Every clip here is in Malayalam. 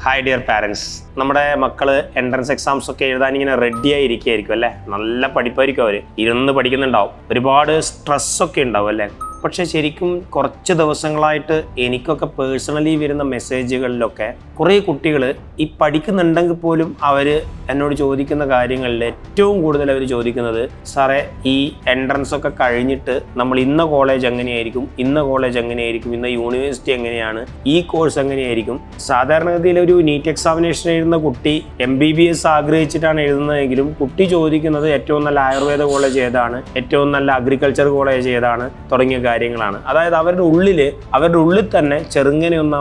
ഹായ് ഡിയർ പാരൻസ്, നമ്മുടെ മക്കള് എൻട്രൻസ് എക്സാംസ് ഒക്കെ എഴുതാൻ ഇങ്ങനെ റെഡിയായി ഇരിക്കുകയായിരിക്കും അല്ലേ. നല്ല പഠിപ്പായിരിക്കും, അവർ ഇരുന്ന് പഠിക്കുന്നുണ്ടാവും, ഒരുപാട് സ്ട്രെസ്സൊക്കെ ഉണ്ടാവും അല്ലേ. പക്ഷെ ശരിക്കും കുറച്ച് ദിവസങ്ങളായിട്ട് എനിക്കൊക്കെ പേഴ്സണലി വരുന്ന മെസ്സേജുകളിലൊക്കെ കുറേ കുട്ടികൾ ഈ പഠിക്കുന്നുണ്ടെങ്കിൽ പോലും അവർ എന്നോട് ചോദിക്കുന്ന കാര്യങ്ങളിൽ ഏറ്റവും കൂടുതൽ അവർ ചോദിക്കുന്നത്, സാറേ ഈ എൻട്രൻസ് ഒക്കെ കഴിഞ്ഞിട്ട് നമ്മൾ ഇന്ന കോളേജ് എങ്ങനെയായിരിക്കും, ഇന്ന കോളേജ് എങ്ങനെയായിരിക്കും, ഇന്ന യൂണിവേഴ്സിറ്റി എങ്ങനെയാണ്, ഈ കോഴ്സ് എങ്ങനെയായിരിക്കും. സാധാരണഗതിയിൽ ഒരു നീറ്റ് എക്സാമിനേഷൻ എഴുതുന്ന കുട്ടി MBBS ആഗ്രഹിച്ചിട്ടാണ് എഴുതുന്നതെങ്കിലും കുട്ടി ചോദിക്കുന്നത് ഏറ്റവും നല്ല ആയുർവേദ കോളേജ് ഏതാണ്, ഏറ്റവും നല്ല അഗ്രികൾച്ചർ കോളേജ് ഏതാണ് തുടങ്ങിയ കാര്യങ്ങളാണ്. അതായത് അവരുടെ ഉള്ളിൽ തന്നെ ചെറുങ്ങനെ ഒന്ന്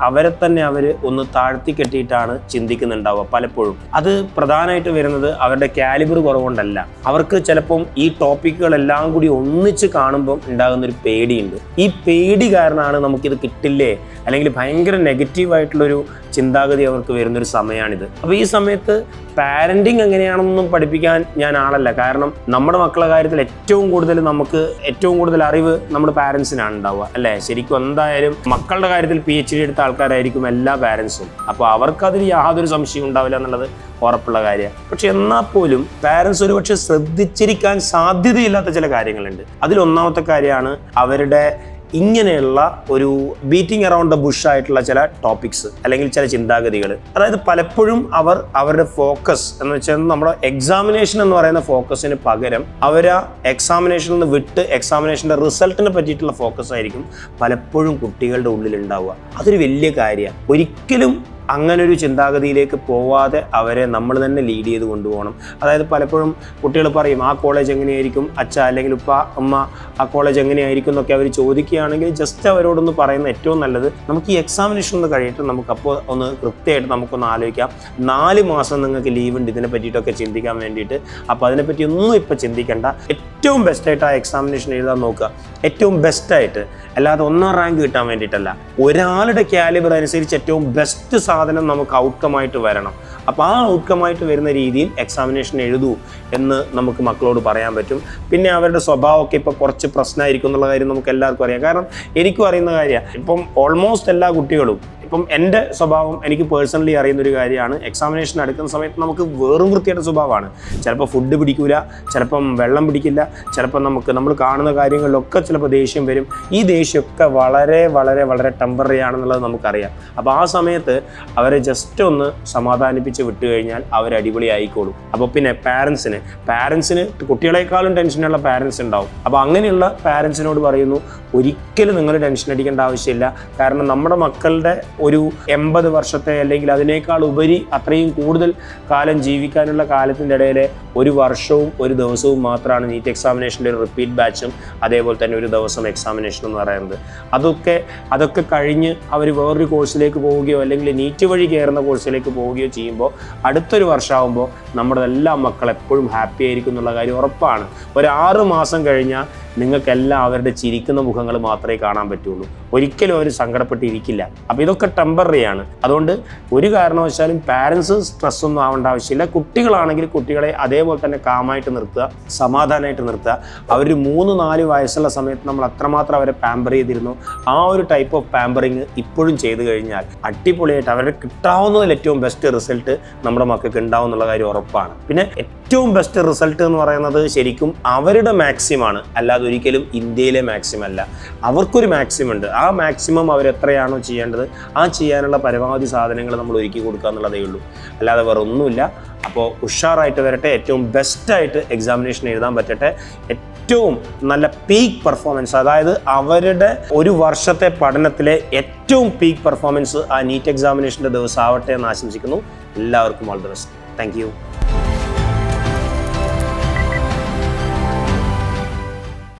അവരെ തന്നെ ഒന്ന് താഴ്ത്തി കെട്ടിയിട്ടാണ് ചിന്തിക്കുന്നുണ്ടാവുക പലപ്പോഴും. അത് പ്രധാനമായിട്ട് വരുന്നത് അവരുടെ കാലിബർ കുറവുകൊണ്ടല്ല, അവർക്ക് ചിലപ്പം ഈ ടോപ്പിക്കുകളെല്ലാം കൂടി ഒന്നിച്ച് കാണുമ്പം ഉണ്ടാകുന്ന ഒരു പേടിയുണ്ട്. ഈ പേടി കാരണമാണ് നമുക്കിത് കിട്ടില്ലേ, അല്ലെങ്കിൽ ഭയങ്കര നെഗറ്റീവായിട്ടുള്ളൊരു ചിന്താഗതി അവർക്ക് വരുന്നൊരു സമയമാണിത്. അപ്പോൾ ഈ സമയത്ത് പാരൻറ്റിങ് എങ്ങനെയാണെന്നൊന്നും പഠിപ്പിക്കാൻ ഞാൻ ആളല്ല. കാരണം നമ്മുടെ മക്കളുടെ കാര്യത്തിൽ ഏറ്റവും കൂടുതൽ അറിവ് നമ്മുടെ പാരൻസിനാണ് ഉണ്ടാവുക അല്ലേ. ശരിക്കും എന്തായാലും മക്കളുടെ കാര്യത്തിൽ PhD എടുത്ത ആൾക്കാരായിരിക്കും എല്ലാ പാരൻസും. അപ്പോൾ അവർക്കതിൽ യാതൊരു സംശയം ഉണ്ടാവില്ല എന്നുള്ളത് ഉറപ്പുള്ള കാര്യമാണ്. പക്ഷെ എന്നാൽ പോലും പാരൻസ് ഒരുപക്ഷെ ശ്രദ്ധിച്ചിരിക്കാൻ സാധ്യതയില്ലാത്ത ചില കാര്യങ്ങളുണ്ട്. അതിലൊന്നാമത്തെ കാര്യമാണ് അവരുടെ ഇങ്ങനെയുള്ള ഒരു ബീറ്റിംഗ് അറൗണ്ട് ദ ബുഷ് ആയിട്ടുള്ള ചില ടോപ്പിക്സ് അല്ലെങ്കിൽ ചില ചിന്താഗതികൾ. അതായത് പലപ്പോഴും അവരുടെ ഫോക്കസ് എന്ന് വെച്ചാൽ നമ്മുടെ എക്സാമിനേഷൻ എന്ന് പറയുന്ന ഫോക്കസിന് പകരം അവർ ആ എക്സാമിനേഷനിൽ നിന്ന് വിട്ട് എക്സാമിനേഷൻ്റെ റിസൾട്ടിനെ പറ്റിയിട്ടുള്ള ഫോക്കസ് ആയിരിക്കും പലപ്പോഴും കുട്ടികളുടെ ഉള്ളിൽ ഉണ്ടാവുക. അതൊരു വലിയ കാര്യമാണ്. ഒരിക്കലും അങ്ങനെ ഒരു ചിന്താഗതിയിലേക്ക് പോവാതെ അവരെ നമ്മൾ തന്നെ ലീഡ് ചെയ്ത് കൊണ്ടുപോകണം. അതായത് പലപ്പോഴും കുട്ടികൾ പറയും, ആ കോളേജ് എങ്ങനെയായിരിക്കും അച്ഛ, അല്ലെങ്കിൽ ഉപ്പ അമ്മ, ആ കോളേജ് എങ്ങനെയായിരിക്കും എന്നൊക്കെ അവർ ചോദിക്കുകയാണെങ്കിൽ ജസ്റ്റ് അവരോടൊന്ന് പറയുന്ന ഏറ്റവും നല്ലത്, നമുക്ക് ഈ എക്സാമിനേഷൻ ഒന്ന് കഴിയിട്ട് നമുക്കപ്പോൾ ഒന്ന് കൃത്യമായിട്ട് നമുക്കൊന്ന് ആലോചിക്കാം. 4 മാസം നിങ്ങൾക്ക് ലീവ് ഉണ്ട് ഇതിനെ പറ്റിയിട്ടൊക്കെ ചിന്തിക്കാൻ വേണ്ടിയിട്ട്. അപ്പോൾ അതിനെപ്പറ്റി ഒന്നും ഇപ്പോൾ ചിന്തിക്കേണ്ട, ഏറ്റവും ബെസ്റ്റായിട്ട് ആ എക്സാമിനേഷൻ എഴുതാൻ നോക്കുക. ഏറ്റവും ബെസ്റ്റായിട്ട്, അല്ലാതെ 1ാം റാങ്ക് കിട്ടാൻ വേണ്ടിയിട്ടല്ല. ഒരാളുടെ കാലിബർ അനുസരിച്ച് ഏറ്റവും ബെസ്റ്റ് സാധനം നമുക്ക് ഔട്ട്കമായിട്ട് വരണം. അപ്പോൾ ആ ഔട്ട്കമായിട്ട് വരുന്ന രീതിയിൽ എക്സാമിനേഷൻ എഴുതൂ എന്ന് നമുക്ക് മക്കളോട് പറയാൻ പറ്റും. പിന്നെ അവരുടെ സ്വഭാവമൊക്കെ ഇപ്പോൾ കുറച്ച് പ്രശ്നമായിരിക്കും എന്നുള്ള കാര്യം നമുക്ക് എല്ലാവർക്കും അറിയാം. കാരണം എനിക്കും അറിയുന്ന കാര്യമാണ്. ഇപ്പം ഓൾമോസ്റ്റ് എല്ലാ കുട്ടികളും, ഇപ്പം എൻ്റെ സ്വഭാവം എനിക്ക് പേഴ്സണലി അറിയുന്നൊരു കാര്യമാണ്. എക്സാമിനേഷൻ എടുക്കുന്ന സമയത്ത് നമുക്ക് വെറും വൃത്തിയുടെ സ്വഭാവമാണ്. ചിലപ്പോൾ ഫുഡ് പിടിക്കില്ല, ചിലപ്പം വെള്ളം പിടിക്കില്ല, ചിലപ്പോൾ നമ്മൾ കാണുന്ന കാര്യങ്ങളിലൊക്കെ ചിലപ്പോൾ ദേഷ്യം വരും. ഈ ദേഷ്യമൊക്കെ വളരെ വളരെ വളരെ ടെമ്പററി ആണെന്നുള്ളത് നമുക്കറിയാം. അപ്പോൾ ആ സമയത്ത് അവരെ ജസ്റ്റ് ഒന്ന് സമാധാനിപ്പിച്ച് വിട്ടു കഴിഞ്ഞാൽ അവർ അടിപൊളിയായിക്കോളും. അപ്പോൾ പിന്നെ പാരൻസിന് കുട്ടികളെക്കാളും ടെൻഷനുള്ള പാരൻസ് ഉണ്ടാവും. അപ്പോൾ അങ്ങനെയുള്ള പാരൻസിനോട് പറയുന്നു, ഒരിക്കലും നിങ്ങൾ ടെൻഷൻ അടിക്കേണ്ട ആവശ്യമില്ല. കാരണം നമ്മുടെ മക്കളുടെ ഒരു 80 വർഷത്തെ അല്ലെങ്കിൽ അതിനേക്കാൾ ഉപരി അത്രയും കൂടുതൽ കാലം ജീവിക്കാനുള്ള കാലത്തിൻ്റെ ഇടയിലെ 1 വർഷവും 1 ദിവസവും മാത്രമാണ് നീറ്റ് എക്സാമിനേഷൻ്റെ ഒരു റിപ്പീറ്റ് ബാച്ചും അതേപോലെ തന്നെ 1 ദിവസം എക്സാമിനേഷൻ എന്ന് പറയുന്നത്. അതൊക്കെ കഴിഞ്ഞ് അവർ വേറൊരു കോഴ്സിലേക്ക് പോവുകയോ അല്ലെങ്കിൽ നീറ്റ് വഴി കയറുന്ന കോഴ്സിലേക്ക് പോവുകയോ ചെയ്യുമ്പോൾ അടുത്തൊരു വർഷമാകുമ്പോൾ നമ്മുടെ എല്ലാ മക്കൾ എപ്പോഴും ഹാപ്പി ആയിരിക്കും എന്നുള്ള കാര്യം ഉറപ്പാണ്. ഒരു 6 മാസം കഴിഞ്ഞാൽ നിങ്ങൾക്കെല്ലാം അവരുടെ ചിരിക്കുന്ന മുഖങ്ങൾ മാത്രമേ കാണാൻ പറ്റുള്ളൂ. ഒരിക്കലും അവർ സങ്കടപ്പെട്ടിരിക്കില്ല. അപ്പോൾ ഇതൊക്കെ ടെമ്പററിയാണ്. അതുകൊണ്ട് ഒരു കാരണവശാലും പാരൻസ് സ്ട്രെസ്സൊന്നും ആവേണ്ട ആവശ്യമില്ല. കുട്ടികളാണെങ്കിൽ കുട്ടികളെ അതേപോലെ തന്നെ കാമായിട്ട് നിർത്തുക, സമാധാനമായിട്ട് നിർത്തുക. അവർ 3-4 വയസ്സുള്ള സമയത്ത് നമ്മൾ അത്രമാത്രം അവരെ പാമ്പർ ചെയ്തിരുന്നു, ആ ഒരു ടൈപ്പ് ഓഫ് പാമ്പറിങ് ഇപ്പോഴും ചെയ്തു കഴിഞ്ഞാൽ അടിപൊളിയായിട്ട് അവരുടെ കിട്ടാവുന്നതിൽ ഏറ്റവും ബെസ്റ്റ് റിസൾട്ട് നമ്മുടെ മക്കൾക്ക് ഉണ്ടാവും എന്നുള്ള കാര്യം ഉറപ്പാണ്. പിന്നെ ഏറ്റവും ബെസ്റ്റ് റിസൾട്ട് എന്ന് പറയുന്നത് ശരിക്കും അവരുടെ മാക്സിമാണ്, അല്ലാതെ ഒരിക്കലും ഇന്ത്യയിലെ മാക്സിമം അല്ല. അവർക്കൊരു മാക്സിമം ഉണ്ട്. ആ മാക്സിമം അവരെത്രയാണോ ചെയ്യേണ്ടത് ആ ചെയ്യാനുള്ള പരമാവധി സാധനങ്ങൾ നമ്മൾ ഒരുക്കി കൊടുക്കുക എന്നുള്ളതേ ഉള്ളൂ, അല്ലാതെ വേറെ ഒന്നുമില്ല. അപ്പോൾ ഉഷാറായിട്ട് വരട്ടെ, ഏറ്റവും ബെസ്റ്റായിട്ട് എക്സാമിനേഷൻ എഴുതാൻ പറ്റട്ടെ, ഏറ്റവും നല്ല പീക്ക് പെർഫോമൻസ്, അതായത് അവരുടെ 1 വർഷത്തെ പഠനത്തിലെ ഏറ്റവും പീക്ക് പെർഫോമൻസ് ആ നീറ്റ് എക്സാമിനേഷൻ്റെ ദിവസം ആവട്ടെ എന്ന് ആശംസിക്കുന്നു. എല്ലാവർക്കും all the best. Thank you.